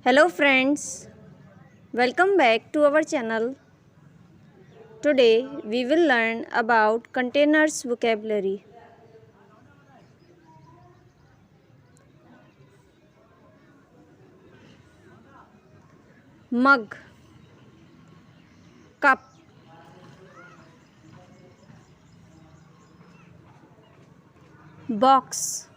Hello friends, welcome back to our channel. Today we will learn about containers vocabulary. Mug, cup, box,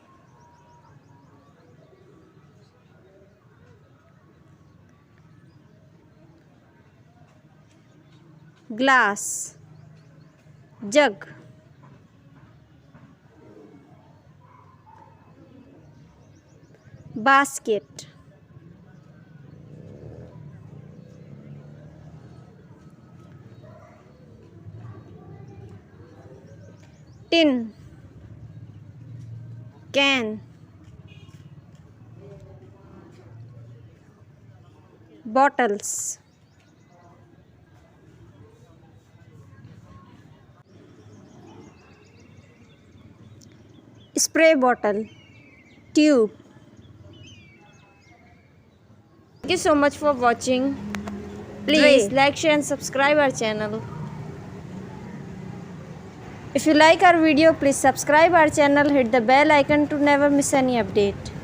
glass, jug, basket, tin, can, bottles, spray bottle, tube. Thank you so much for watching. Please like, share and subscribe our channel. If you like our video, please subscribe our channel, hit the bell icon to never miss any update.